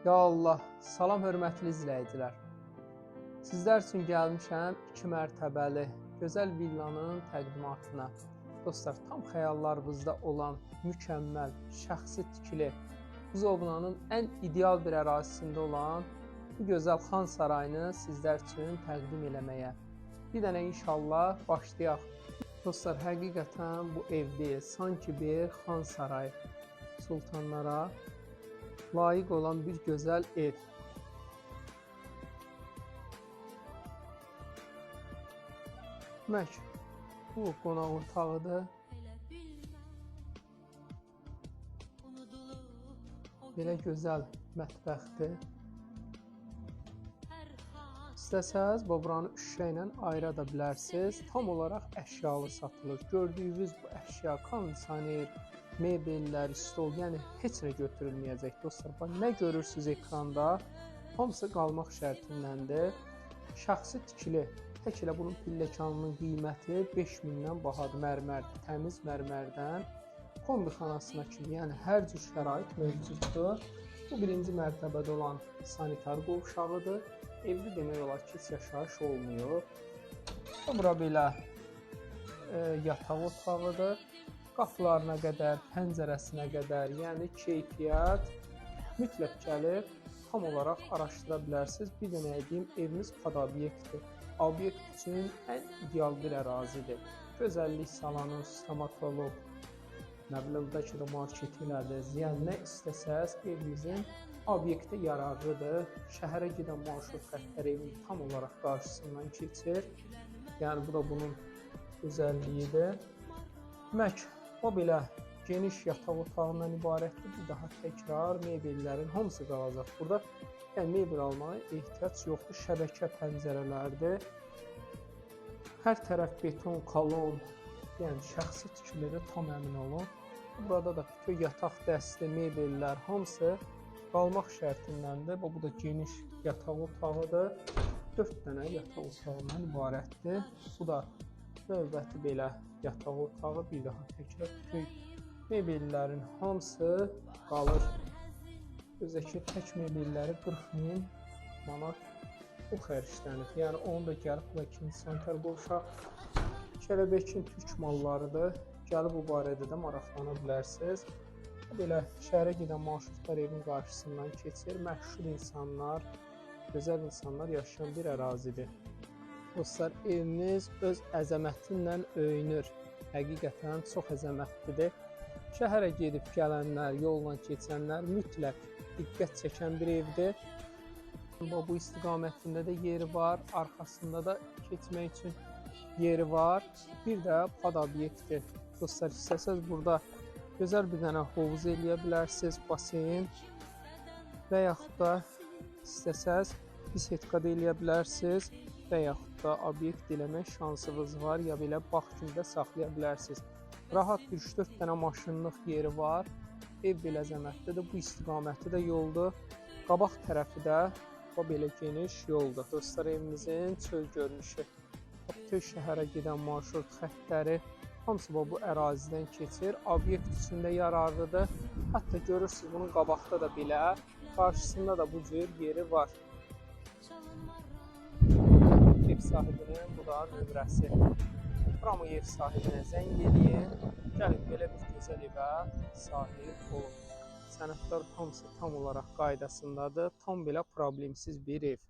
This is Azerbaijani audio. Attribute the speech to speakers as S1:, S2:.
S1: Ya Allah, salam hörmətli izləyicilər. Sizlər üçün gəlmişəm 2 mərtəbəli gözəl villanın təqdimatına. Dostlar, tam xəyallarınızda olan mükəmməl, şəxsi tikili, Buzovnanın ən ideal bir ərazisində olan bu gözəl Xan Sarayını sizlər üçün təqdim eləməyə. Bir dənə inşallah başlayaq. Dostlar, həqiqətən bu ev deyil, sanki bir Xan Sarayı. Sultanlara layiq olan bir gözəl ev. Demək, bu qonaq otağıdır. Belə gözəl mətbəxdir. İstəsəz, buranı şüşə ilə ayıra bilərsiniz. Tam olaraq əşyalı satılır. Gördüyünüz bu əşya, kondisioner, mebellər, stol, yəni heç nə götürülməyəcək dostlar. Bax, nə görürsünüz ekranda, hamısı qalmaq şərtindəndir. Şəxsi tikili, tək elə bunun pilləkanının qiyməti 5000-dən bahadır, mərmərdir, təmiz mərmərdən. Kombixanasına kimi, yəni hər cür şərait mövcuddur. Bu birinci mərtəbədə olan sanitar qovşağıdır. Evdə demək olar ki, heç yaşayış olmuyor. Bura belə yataq otağıdır. Qapılarına qədər, pəncərəsinə qədər, yəni keyfiyyət mütləq gəlib tam olaraq araşdıra bilərsiniz. Bir dənə deyim, evimiz pod obyektdir. Obyekt üçün ən ideal bir ərazidir. Gözəllik salonu, stomatoloq, nə bilim, bəlkə də marketlərdir, yəni nə istəsəz evimizin obyektə yararlıdır. Şəhərə gedən marşrut xəttləri evin tam olaraq qarşısından keçir. Yəni bu da bunun gözəlliyidir. Demək, o belə geniş yataq otağından ibarətdir. Bir daha təkrar mebellərin hamısı qalacaq. Burada yəni mebel almağa ehtiyac yoxdur. Şəbəkə pəncərələrdir. Hər tərəf beton, kolon, yəni şəxsi tikilidə tam əmin olun. Burada da bütün yataq dəsti, mebellər hamısı qalmaq şərtindəndir. Bu da geniş yataq otağıdır. 4 dənə yataq otağından ibarətdir. Bu da növbəti belə yataq otağı. Bir daha təkrar bütün mebellərin hamısı qalır. Özdəki tək mebelləri 40.000 manat bu xərclənir. Yəni onu da gəlib bu ikinci sanitar qovşaq. Kələbəkin türk mallarıdır. Gəlib bu barədə də maraqlana bilərsiniz. Belə şəhərə gedən marşrutlar evin qarşısından keçir. Məşhur insanlar, gözəl insanlar yaşayan bir ərazidir. Dostlar, evimiz öz əzəməti ilə öyünür. Həqiqətən çox əzəmətlidir. Şəhərə gedib gələnlər, yolla keçənlər mütləq diqqət çəkən bir evdir. Bu istiqamətində də yeri var, arxasında da keçmək üçün yeri var. Bir də pod obyektdir. Dostlar, istəsəz burada gözəl bir dənə hovuz eləyə bilərsiniz, baseyn və yaxud da istəsəz bisetka da eləyə bilərsiniz və yaxud da obyekt eləmək şansınız var, ya belə bağ kimi də saxlaya bilərsiniz. Rahat 3-4 dənə maşınlıq yeri var. Ev belə əzəmətlidir. Bu istiqaməti də yoldur. Qabaq tərəfi də belə geniş yoldur. Dostlar, evimizin çöl görünüşü. Bütün şəhərə gedən marşrut xəttləri hamısı bu ərazidən keçir. Obyekt üçün də yararlıdır. Hətta görürsünüz, bunun qabaqda da belə, qarşısında da bu cür yeri var. Ev sahibinin bu da nömrəsi. Buramı ev sahibinə zəng eləyin. Gəlin, belə bir gözəl evə sahib olun. Sənədlər hamısı tam olaraq qaydasındadır. Tam belə problemsiz bir ev.